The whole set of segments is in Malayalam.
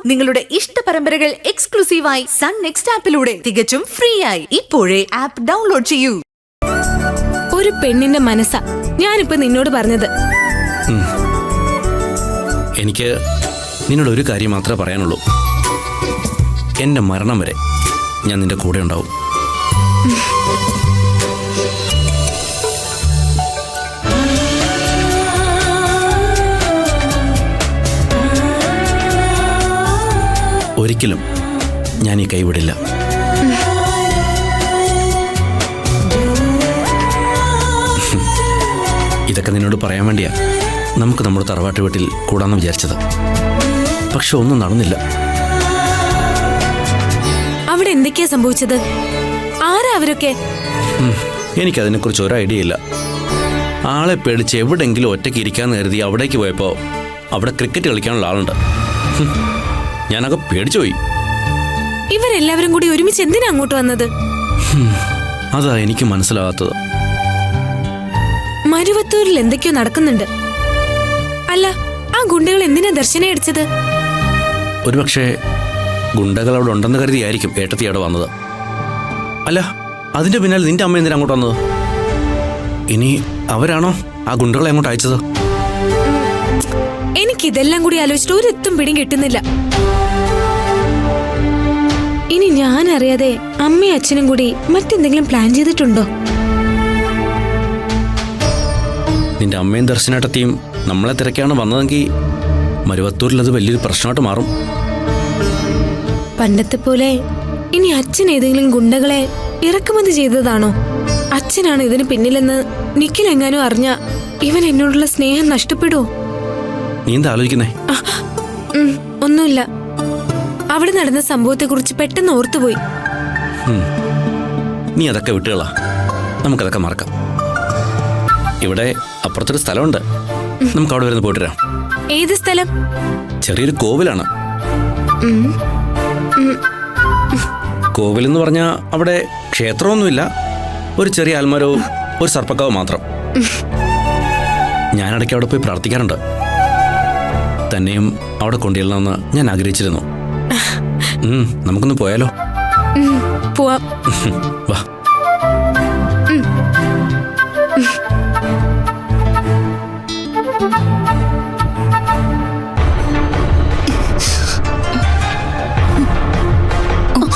നിങ്ങളുടെ ഇഷ്ട പരമ്പരകൾ എക്സ്ക്ലൂസീവായി സൺ നെക്സ്റ്റ് ആപ്പിലൂടെ തികച്ചും ഫ്രീ ആയി. ഇപ്പോഴേ ആപ്പ് ഡൗൺലോഡ് ചെയ്യൂ. ഒരു പെണ്ണിന്റെ മനസ്സാ ഞാനിപ്പോ നിന്നോട് പറഞ്ഞത്. എനിക്ക് നിന്നോട് ഒരു കാര്യം മാത്രമേ പറയാനുള്ളൂ. എന്റെ മരണം വരെ ഞാൻ നിന്റെ കൂടെ ഉണ്ടാവും. ഒരിക്കലും ഞാൻ ഈ കൈവിടില്ല. ഇതൊക്കെ നിന്നോട് പറയാൻ വേണ്ടിയാ നമുക്ക് നമ്മുടെ തറവാട്ട് വീട്ടിൽ കൂടാന്ന് വിചാരിച്ചത്. പക്ഷെ ഒന്നും നടന്നില്ല. അവിടെ എന്തൊക്കെയാ സംഭവിച്ചത്? ആരാ അവരൊക്കെ? എനിക്കതിനെക്കുറിച്ച് ഒരു ഐഡിയ ഇല്ല. ആളെ പേടിച്ച് എവിടെയെങ്കിലും ഒറ്റയ്ക്ക് ഇരിക്കാന്ന് കരുതി അവിടേക്ക് പോയപ്പോൾ അവിടെ ക്രിക്കറ്റ് കളിക്കാനുള്ള ആളുണ്ട്. ഞാനൊക്കെ പേടിച്ചുപോയി. ഇവരെല്ലാവരും കൂടി ഒരുമിച്ച് എന്തിനാ അങ്ങോട്ട് വന്നത്? അതാ എനിക്ക് മനസ്സിലാകാത്തത്. മരുവത്തൂരിൽ എന്തൊക്കെയോ നടക്കുന്നുണ്ട്. അല്ല, ആ ഗുണ്ടകൾ എന്തിനാ ദർശനം അടിച്ചത്? ഒരുപക്ഷെ ഗുണ്ടകൾ അവിടെ ഉണ്ടെന്ന് കരുതിയായിരിക്കും ഏട്ടത്തി അവിടെ വന്നത്. അല്ല, അതിന്റെ പിന്നാലെ നിന്റെ അമ്മ എന്തിനാ അങ്ങോട്ട് വന്നത്? ഇനി അവരാണോ ആ ഗുണ്ടകളെ അങ്ങോട്ട് അയച്ചത്? എനിക്കിതെല്ലാം കൂടി ആലോചിച്ചിട്ട് ഒരെത്തും പിടിയും കിട്ടുന്നില്ല. ഇനി ഞാൻ അറിയാതെ അമ്മയും അച്ഛനും കൂടി മറ്റെന്തെങ്കിലും പ്ലാൻ ചെയ്തിട്ടുണ്ടോ? നിന്റെ അമ്മയും ദർശനേട്ടത്തിയും നമ്മളെ തിരക്കാണ് വന്നതെങ്കിൽ മരുവത്തൂരിൽ അത് വലിയൊരു പ്രശ്നമായിട്ട് മാറും. പണ്ടത്തെ പോലെ ഇനി അച്ഛൻ ഏതെങ്കിലും ഗുണ്ടകളെ ഇറക്കുമതി ചെയ്തതാണോ? അച്ഛനാണ് ഇതിന് പിന്നിലെന്ന് നിഖിലെങ്ങാനും അറിഞ്ഞ ഇവൻ എന്നോടുള്ള സ്നേഹം നഷ്ടപ്പെടുവോ? നീ എന്താ ആലോചിക്കുന്നേ? ഒന്നുമില്ല. അവിടെ നടന്ന സംഭവത്തെ കുറിച്ച് പെട്ടെന്ന് ഓർത്തുപോയി. നീ അതൊക്കെ വിട്ടുകളാ, നമുക്കതൊക്കെ മറക്കാം. ഇവിടെ അപ്പുറത്തൊരു സ്ഥലമുണ്ട്, നമുക്ക് അവിടെ വരുന്ന പോയിട്ട് വരാം. ഏത് സ്ഥലം? ചെറിയൊരു കോവിലാണ്. കോവിലെന്ന് പറഞ്ഞാൽ അവിടെ ക്ഷേത്രമൊന്നുമില്ല, ഒരു ചെറിയ ആൽമരവും ഒരു സർപ്പക്കാവും മാത്രം. ഞാനിടയ്ക്ക് അവിടെ പോയി പ്രാർത്ഥിക്കാറുണ്ട്. തന്നെയും അവിടെ കൊണ്ടുചെല്ലണമെന്ന് ഞാൻ ആഗ്രഹിച്ചിരുന്നു. നമുക്കൊന്ന് പോയാലോ? പോവാം. വാ.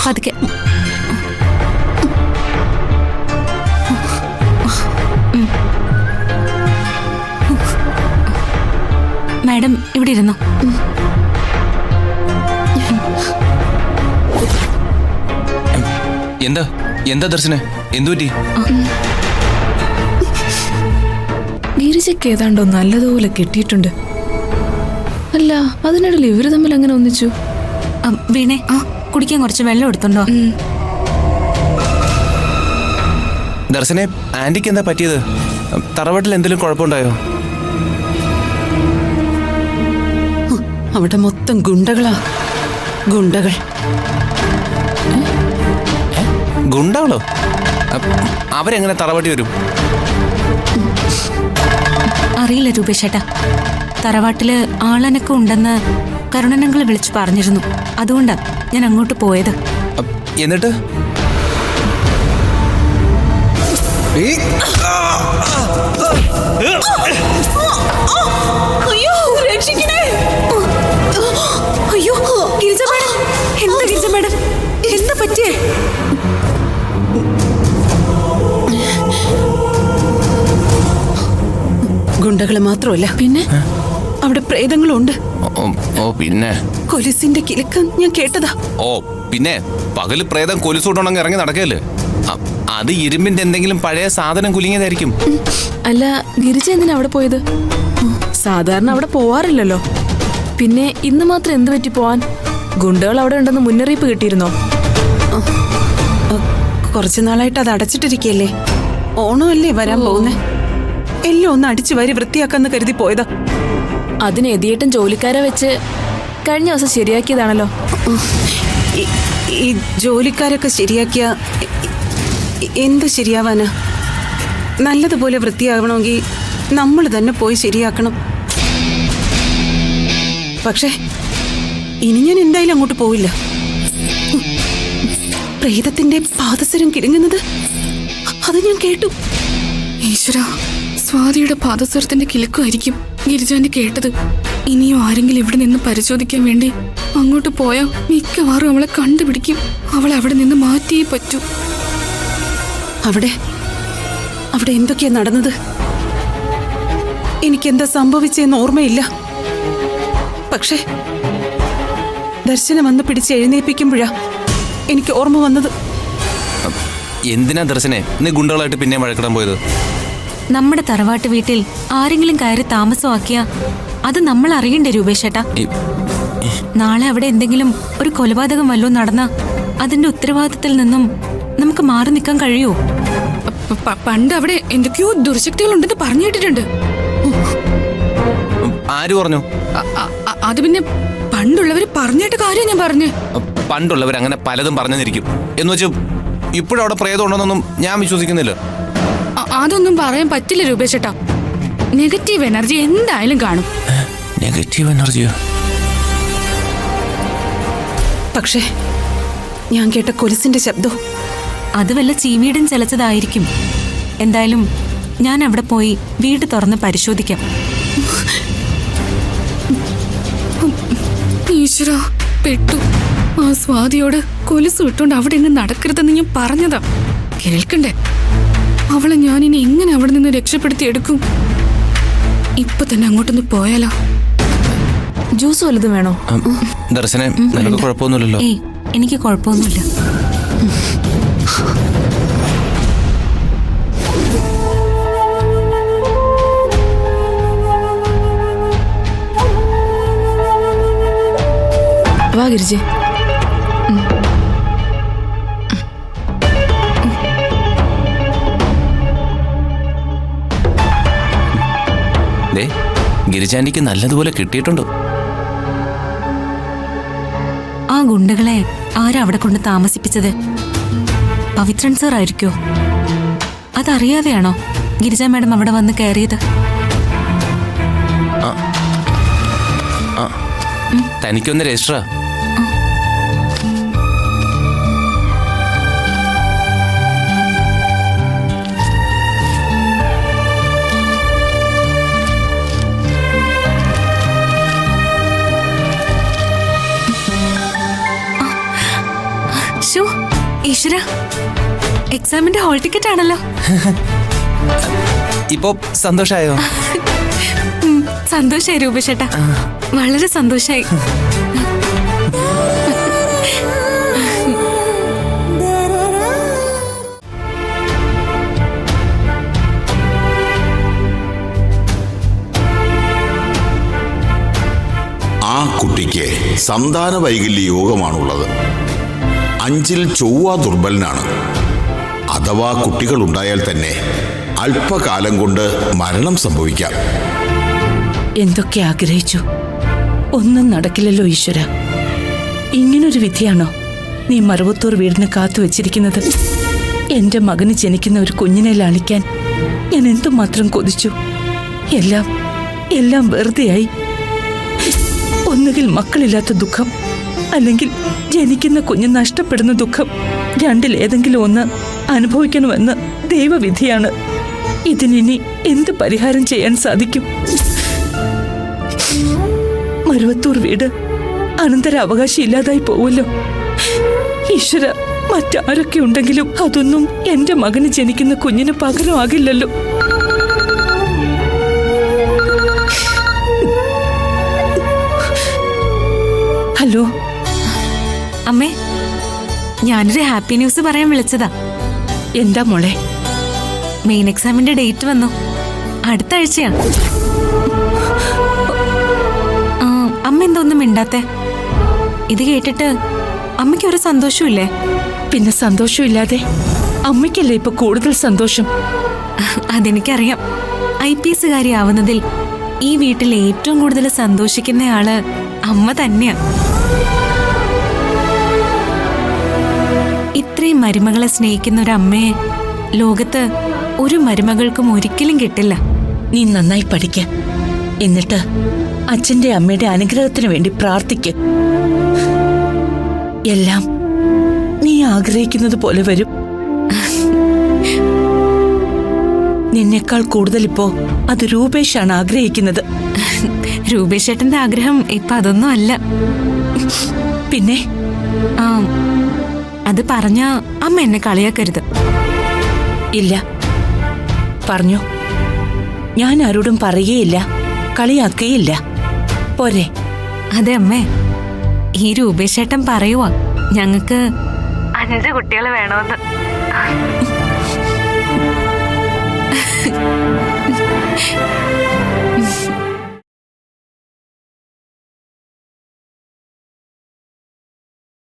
പതുക്കെ. മാഡം ഇവിടെ ഇരുന്നോ. എന്താ എന്താ ദർശന, എന്തുപറ്റി? ഗിരിജയ്ക്ക് ഏതാണ്ടോ നല്ലതുപോലെ കിട്ടിയിട്ടുണ്ട്. അല്ല, അതിനിടയിൽ ഇവര് തമ്മിൽ അങ്ങനെ ഒന്നിച്ചു. വീണേ, കുടിക്കാൻ കുറച്ച് വെള്ളം എടുത്തുണ്ടോ? ദർശനെ, ആന്റിക്ക് എന്താ പറ്റിയത്? തറവാട്ടിൽ എന്തെങ്കിലും കുഴപ്പമുണ്ടായോ? അവിടെ മൊത്തം ഗുണ്ടകളാ. ഗുണ്ടകൾ. ഗുണ്ടകളോ? അവരെങ്ങനെ തറവാട്ടി വരും? അറിയില്ല രൂപേഷേട്ടാ. തറവാട്ടില് ആളനൊക്കെ ഉണ്ടെന്ന് കരുണനങ്ങൾ വിളിച്ചു പറഞ്ഞിരുന്നു. അതുകൊണ്ടാ ഞാൻ അങ്ങോട്ട് പോയത്. എന്നിട്ട് അയ്യോ ഗിരിജ മേഡം, എന്താ ഗിരിജ മേഡം, എന്താ പറ്റിയേ? ഗുണ്ടകള് മാത്രമല്ല, പിന്നെ അവിടെ പ്രേതങ്ങളുണ്ട്. ഓ പിന്നെ കൊലിസിന്റെ കിലുക്കം ഞാൻ കേട്ടതാ. ഓ പിന്നെ പകല് പ്രേതം കൊലുസൂട്ടുണ്ടെങ്കിൽ ഇറങ്ങി നടക്കല്ലേ? അത് ഇരുമ്പിന്റെ എന്തെങ്കിലും പഴയ സാധനം കുലുങ്ങിയതായിരിക്കും. അല്ല, ഗിരിജ എന്തിനാ അവിടെ പോയത്? സാധാരണ അവിടെ പോവാറില്ലല്ലോ. പിന്നെ ഇന്ന് മാത്രം എന്ത് പറ്റി പോവാൻ? ഗുണ്ടകൾ അവിടെ ഉണ്ടെന്ന് മുന്നറിയിപ്പ് കിട്ടിയിരുന്നോ? കുറച്ചു നാളായിട്ട് അത് അടച്ചിട്ടിരിക്കല്ലേ. ഓണമല്ലേ വരാൻ പോകുന്നേ. എല്ലാം ഒന്ന് അടിച്ചു വാരി വൃത്തിയാക്കാന്ന് കരുതി പോയതാ. അതിന് എതിയേട്ടൻ ജോലിക്കാരെ വെച്ച് കഴിഞ്ഞ ദിവസം ശരിയാക്കിയതാണല്ലോ. ഈ ജോലിക്കാരൊക്കെ ശരിയാക്കിയ എന്ത് ശരിയാവാനാ? നല്ലതുപോലെ വൃത്തിയാകണമെങ്കിൽ നമ്മൾ തന്നെ പോയി ശരിയാക്കണം. പക്ഷേ ഇനി ഞാൻ എന്തായാലും അങ്ങോട്ട് പോവില്ല. പ്രേതത്തിന്റെ പാദസരം കിടുങ്ങുന്നത് അത് ഞാൻ കേട്ടു. ഈശ്വര, സ്വാതിയുടെ പാദസ്വരത്തിന്റെ കിലുക്കുമായിരിക്കും ഗിരിജാന്റെ കേട്ടത്. ഇനിയും ആരെങ്കിലും ഇവിടെ നിന്ന് പരിശോധിക്കാൻ വേണ്ടി അങ്ങോട്ട് പോയാൽ മിക്കവാറും അവളെ കണ്ടുപിടിക്കും. അവളെ അവിടെ നിന്ന് മാറ്റിയേ പറ്റൂ. അവിടെ എന്തൊക്കെയാ നടന്നത്? എനിക്കെന്താ സംഭവിച്ചെന്ന് ഓർമ്മയില്ല. പക്ഷേ ദർശനം വന്ന് പിടിച്ച് എഴുന്നേൽപ്പിക്കുമ്പോഴാ എനിക്ക് ഓർമ്മ വന്നത്. എന്തിനാ ദർശനെ നീ ഗുണ്ടകളായിട്ട് പിന്നെ വഴക്കിടാൻ പോയത്? നമ്മുടെ തറവാട്ട് വീട്ടിൽ ആരെങ്കിലും കയറി താമസമാക്കിയ അത് നമ്മൾ അറിയണ്ടേ രൂപേഷേട്ടാ? നാളെ അവിടെ എന്തെങ്കിലും ഒരു കൊലപാതകം വല്ലതും നടന്ന അതിന്റെ ഉത്തരവാദിത്തത്തിൽ നിന്നും നമുക്ക് മാറി നിൽക്കാൻ കഴിയുമോ? പണ്ട് അവിടെ എന്തൊക്കെയോ ദുർശക്തികൾ ഉണ്ടെന്ന് പറഞ്ഞു കേട്ടിട്ടുണ്ട്. ആര് പറഞ്ഞു? അത് പിന്നെ പണ്ടുള്ളവര് പറഞ്ഞിട്ട് കാര്യം ഞാൻ പറഞ്ഞു. പണ്ടുള്ളവർ അങ്ങനെ പലതും പറഞ്ഞിരിക്കും. എന്ന് വെച്ച് ഇപ്പോഴവിടെ പ്രേതം ഉണ്ടെന്നൊന്നും ഞാൻ വിശ്വസിക്കുന്നില്ല. അതൊന്നും പറയാൻ പറ്റില്ല രൂപേഷേട്ടാ. നെഗറ്റീവ് എനർജി എന്തായാലും കാണും. നെഗറ്റീവ് എനർജിയോ? പക്ഷേ ഞാൻ കേട്ട കൊലുസിന്റെ ശബ്ദം അത് വല്ല ചീവീടും ചലച്ചതായിരിക്കും. എന്തായാലും ഞാൻ അവിടെ പോയി വീട് തുറന്ന് പരിശോധിക്കാം. ഈശ്വര, പെട്ടു. ആ സ്വാതിയോട് കൊലുസ് വിട്ടോണ്ട് അവിടെ നിന്ന് നടക്കരുതെന്ന് ഞാൻ പറഞ്ഞതാ. കേൾക്കണ്ടേ? അവളെ ഞാനിനി എങ്ങനെ അവിടെ നിന്ന് രക്ഷപ്പെടുത്തി എടുക്കും? ഇപ്പൊ തന്നെ അങ്ങോട്ടൊന്ന് പോയാലോ? ജ്യൂസ് വല്ലതും വേണോ? ദർശനെ നിനക്ക് കുഴപ്പമൊന്നുമില്ലല്ലോ? ഏയ്, എനിക്ക് കുഴപ്പമൊന്നുമില്ല. വാ ഗിരിജെ. ഗിരിജാനിക്ക് നല്ലതുപോലെ കിട്ടിയിട്ടുണ്ട്. ആ ഗുണ്ടകളെ ആരാ അവിടെ കൊണ്ട് താമസിപ്പിച്ചത്? പവിത്രൻ സാർ ആയിരിക്കോ? അതറിയാതെയാണോ ഗിരിജ മാഡം അവിടെ വന്ന് കയറിയത്? തനിക്കൊന്ന് രജിസ്റ്ററാ. ഈശ്വര, എക്സാമിന്റെ ഹോൾ ടിക്കറ്റ് ആണല്ലോ. ഇപ്പൊ സന്തോഷായോ? സന്തോഷായി രൂപേഷേട്ടാ, വളരെ സന്തോഷായി. ആ കുട്ടിക്ക് സന്താന വൈകല്യ യോഗമാണുള്ളത്. 5-ൽ ചൊവ്വ ദുർബലനാണ്. അഥവാ കുട്ടികൾ ഉണ്ടായാൽ തന്നെ അല്പകാലം കൊണ്ട് മരണം സംഭവിക്കാം. എന്തൊക്കെ ആഗ്രഹിച്ചു, ഒന്നും നടക്കില്ലല്ലോ ഈശ്വര. ഇങ്ങനൊരു വിധിയാണോ നീ മറുവത്തൂർ വീടിന് കാത്തു വെച്ചിരിക്കുന്നത്? എന്റെ മകന് ജനിക്കുന്ന ഒരു കുഞ്ഞിനെ ലാളിക്കാൻ ഞാൻ എന്തുമാത്രം കൊതിച്ചു. എല്ലാം വെറുതെയായി. ഒന്നുകിൽ മക്കളില്ലാത്ത ദുഃഖം, അല്ലെങ്കിൽ ജനിക്കുന്ന കുഞ്ഞ് നഷ്ടപ്പെടുന്ന ദുഃഖം. രണ്ടിലേതെങ്കിലും ഒന്ന് അനുഭവിക്കണമെന്ന് ദൈവവിധിയാണ്. ഇതിനി എന്ത് പരിഹാരം ചെയ്യാൻ സാധിക്കും? മരുവത്തൂർ വീട് അനന്തരാവകാശം ഇല്ലാതായി പോവല്ലോ. ഈശ്വര, മറ്റാരൊക്കെ ഉണ്ടെങ്കിലും അതൊന്നും എന്റെ മകന് ജനിക്കുന്ന കുഞ്ഞിന് പകരമാകില്ലല്ലോ. ഹലോ അമ്മേ, ഞാനൊരു ഹാപ്പി ന്യൂസ് പറയാൻ വിളിച്ചതാ. എന്താ മോളെ? മെയിൻ എക്സാമിന്റെ ഡേറ്റ് വന്നു. അടുത്ത ആഴ്ചയാണ്. അമ്മ എന്തൊന്നും മിണ്ടാത്തെ? ഇത് കേട്ടിട്ട് അമ്മയ്ക്ക് ഒരു സന്തോഷമില്ലേ? പിന്നെ സന്തോഷമില്ലാതെ അമ്മയ്ക്കല്ലേ ഇപ്പൊ കൂടുതൽ സന്തോഷം. അതെനിക്കറിയാം. IPS ആവുന്നതിൽ ഈ വീട്ടിൽ ഏറ്റവും കൂടുതൽ സന്തോഷിക്കുന്നയാള് അമ്മ തന്നെയാ. ഇത്രയും മരുമകളെ സ്നേഹിക്കുന്ന ഒരു അമ്മയെ ലോകത്ത് ഒരു മരുമകൾക്കും ഒരിക്കലും കിട്ടില്ല. നീ നന്നായി പഠിക്ക. എന്നിട്ട് അച്ഛന്റെ അമ്മയുടെ അനുഗ്രഹത്തിന് വേണ്ടി പ്രാർത്ഥിക്ക്. എല്ലാം നീ ആഗ്രഹിക്കുന്നത് പോലെ വരും. നിന്നേക്കാൾ കൂടുതൽ ഇപ്പോ അത് രൂപേഷാണ് ആഗ്രഹിക്കുന്നത്. രൂപേഷ് ചേട്ടന്റെ ആഗ്രഹം ഇപ്പൊ അതൊന്നും അല്ല. പിന്നെ ആ, അത് പറഞ്ഞ അമ്മ എന്നെ കളിയാക്കരുത്. ഇല്ല, പറഞ്ഞു. ഞാൻ ആരോടും പറയുകയില്ല, കളിയാക്കുകയില്ല. പോരെ? അതെ അമ്മേ, ഈ രൂപേഷ് ചേട്ടൻ പറയുവാ ഞങ്ങക്ക് 5 കുട്ടികൾ വേണമെന്ന്.